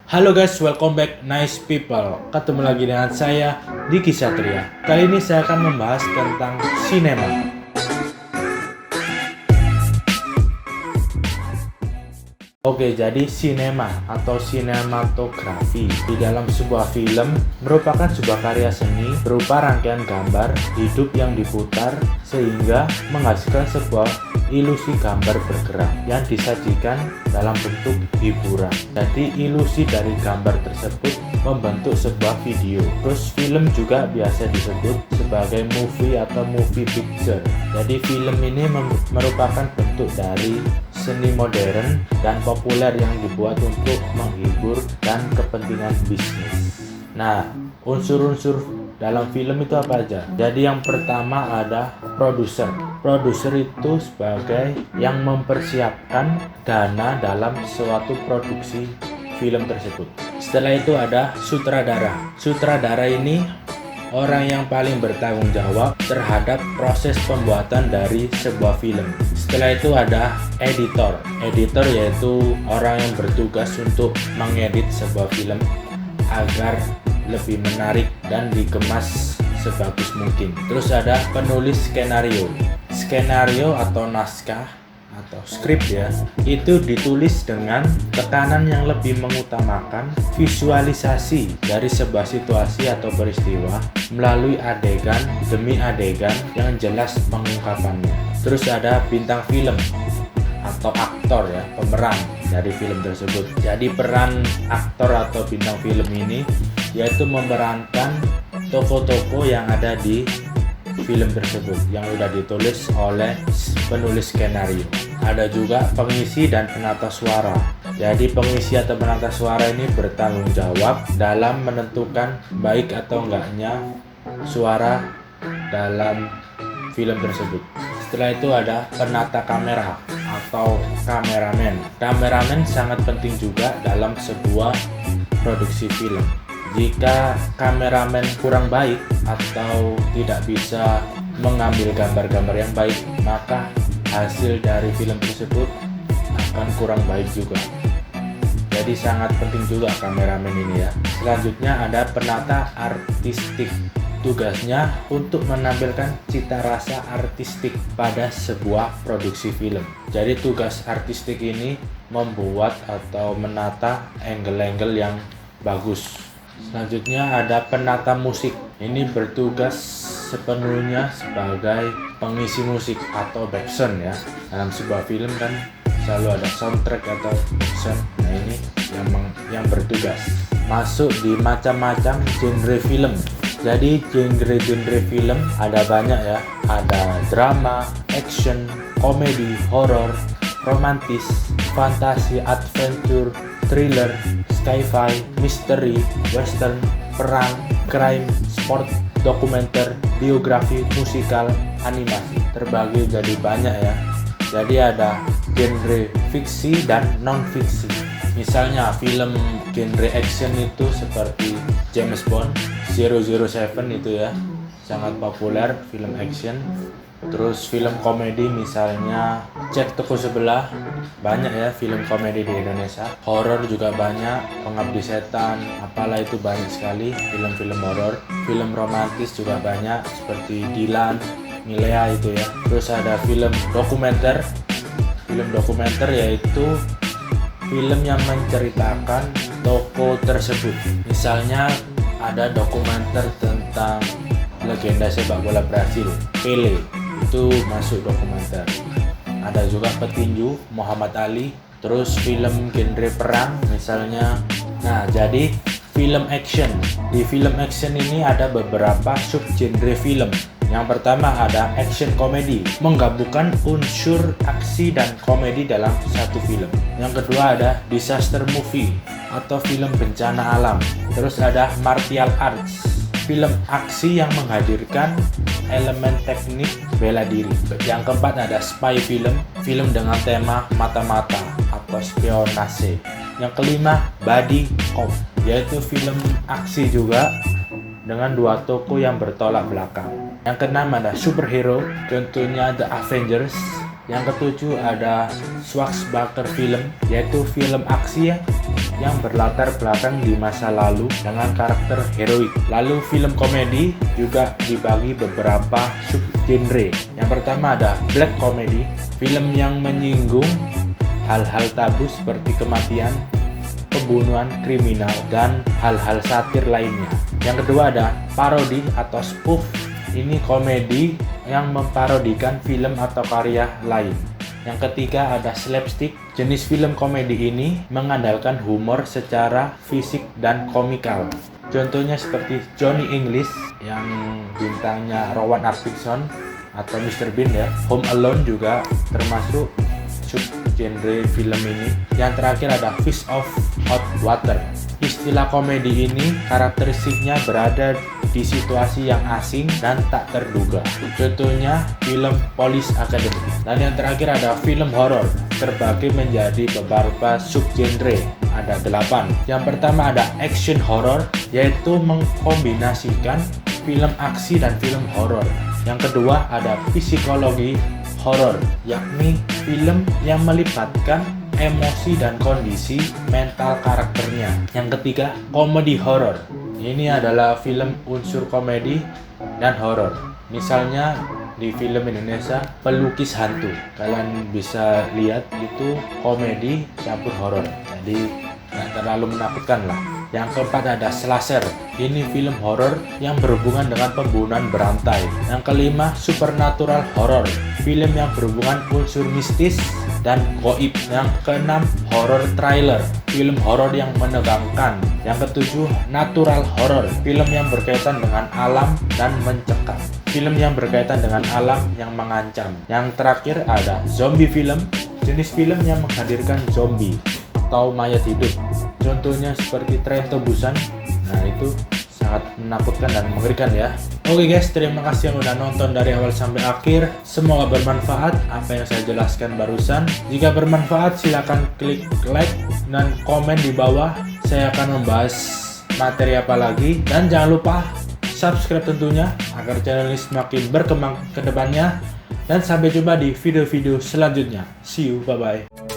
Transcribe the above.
Halo guys, welcome back nice people. Ketemu lagi dengan saya Diki Satria. Kali ini saya akan membahas tentang sinema. Oke, jadi sinema atau sinematografi di dalam sebuah film merupakan sebuah karya seni berupa rangkaian gambar hidup yang diputar sehingga menghasilkan sebuah ilusi gambar bergerak yang disajikan dalam bentuk hiburan. Jadi ilusi dari gambar tersebut membentuk sebuah video. Terus film juga biasa disebut sebagai movie atau movie picture. Jadi film ini merupakan bentuk dari seni modern dan populer yang dibuat untuk menghibur dan kepentingan bisnis. Nah, unsur-unsur dalam film itu apa aja? Jadi yang pertama ada produser. Produser itu sebagai yang mempersiapkan dana dalam suatu produksi film tersebut. Setelah itu ada sutradara. Sutradara ini orang yang paling bertanggung jawab terhadap proses pembuatan dari sebuah film. Setelah itu ada editor. Editor yaitu orang yang bertugas untuk mengedit sebuah film agar lebih menarik dan dikemas sebagus mungkin. Terus ada penulis skenario. Skenario atau naskah atau skrip ya, itu ditulis dengan tekanan yang lebih mengutamakan visualisasi dari sebuah situasi atau peristiwa melalui adegan demi adegan yang jelas pengungkapannya. Terus ada bintang film atau aktor ya, pemeran dari film tersebut. Jadi peran aktor atau bintang film ini yaitu memerankan tokoh-tokoh yang ada di film tersebut yang sudah ditulis oleh penulis skenario. Ada juga pengisi dan penata suara. Jadi pengisi atau penata suara ini bertanggung jawab dalam menentukan baik atau enggaknya suara dalam film tersebut. Setelah itu ada penata kamera atau kameramen. Kameramen sangat penting juga dalam sebuah produksi film. Jika kameramen kurang baik atau tidak bisa mengambil gambar-gambar yang baik, maka hasil dari film tersebut akan kurang baik juga. Jadi sangat penting juga kameramen ini ya. Selanjutnya ada penata artistik. Tugasnya untuk menampilkan cita rasa artistik pada sebuah produksi film. Jadi tugas artistik ini membuat atau menata angle-angle yang bagus. Selanjutnya ada penata musik. Ini bertugas sepenuhnya sebagai pengisi musik atau backsound ya. Dalam sebuah film kan selalu ada soundtrack atau backsound. Nah ini yang bertugas. Masuk di macam-macam genre film. Jadi genre film ada banyak ya. Ada drama, action, komedi, horor, romantis, fantasi, adventure, thriller, sci-fi, misteri, western, perang, crime, sport, dokumenter, biografi, musikal, animasi. Terbagi jadi banyak ya. Jadi ada genre fiksi dan non-fiksi. Misalnya film genre action itu seperti James Bond, 007 itu ya, sangat populer film action. Terus film komedi misalnya Cek Toko Sebelah, banyak ya film komedi di Indonesia. Horor juga banyak, Pengabdi Setan, apalah itu banyak sekali film-film horor. Film romantis juga banyak seperti Dilan, Milea itu ya. Terus ada film dokumenter. Film dokumenter yaitu film yang menceritakan tokoh tersebut. Misalnya ada dokumenter tentang legenda sepak bola Brasil, Pele. Itu masuk dokumenter. Ada juga petinju Muhammad Ali. Terus film genre perang misalnya. Nah jadi film action. Di film action ini ada beberapa sub genre film. Yang pertama ada action komedi, menggabungkan unsur aksi dan komedi dalam satu film. Yang kedua ada disaster movie atau film bencana alam. Terus ada martial arts, film aksi yang menghadirkan elemen teknik bela diri. Yang keempat ada spy film, film dengan tema mata-mata atau spionase. Yang kelima buddy cop, yaitu film aksi juga dengan dua tokoh yang bertolak belakang. Yang keenam ada superhero, contohnya The Avengers. Yang ketujuh ada Schwarzenegger film, yaitu film aksi yang berlatar belakang di masa lalu dengan karakter heroik. Lalu film komedi juga dibagi beberapa subgenre. Yang pertama ada black comedy, film yang menyinggung hal-hal tabu seperti kematian, pembunuhan, kriminal, dan hal-hal satir lainnya. Yang kedua ada parodi atau spoof. Ini komedi yang memparodikan film atau karya lain. Yang ketiga ada slapstick. Jenis film komedi ini mengandalkan humor secara fisik dan komikal. Contohnya seperti Johnny English yang bintangnya Rowan Atkinson atau Mr. Bean ya. Home Alone juga termasuk subgenre film ini. Yang terakhir ada Fish of Hot Water. Istilah komedi ini karakteristiknya berada di situasi yang asing dan tak terduga. Contohnya film Police Academy. Dan yang terakhir ada film horor, terbagi menjadi beberapa subgenre. Ada 8. Yang pertama ada action horror, yaitu mengkombinasikan film aksi dan film horor. Yang kedua ada psikologi horor, yakni film yang melibatkan emosi dan kondisi mental karakternya. Yang ketiga, komedi horor. Ini adalah film unsur komedi dan horor. Misalnya di film Indonesia Pelukis Hantu. Kalian bisa lihat itu komedi campur horor. Jadi nggak terlalu menakutkan lah. Yang keempat ada slasher. Ini film horor yang berhubungan dengan pembunuhan berantai. Yang kelima, supernatural horror. Film yang berhubungan unsur mistis dan goib. Yang keenam, horror thriller. Film horor yang menegangkan. Yang ketujuh, natural horror. Film yang berkaitan dengan alam dan mencekam. Film yang berkaitan dengan alam yang mengancam. Yang terakhir ada zombie film. Jenis film yang menghadirkan zombie atau mayat hidup. Contohnya seperti Train to Busan. Nah itu sangat menakutkan dan mengerikan ya. Oke guys, terima kasih yang udah nonton dari awal sampai akhir. Semoga bermanfaat apa yang saya jelaskan barusan. Jika bermanfaat silahkan klik like dan komen di bawah. Saya akan membahas materi apa lagi. Dan jangan lupa subscribe tentunya agar channel ini semakin berkembang ke depannya. Dan sampai jumpa di video-video selanjutnya. See you, bye-bye.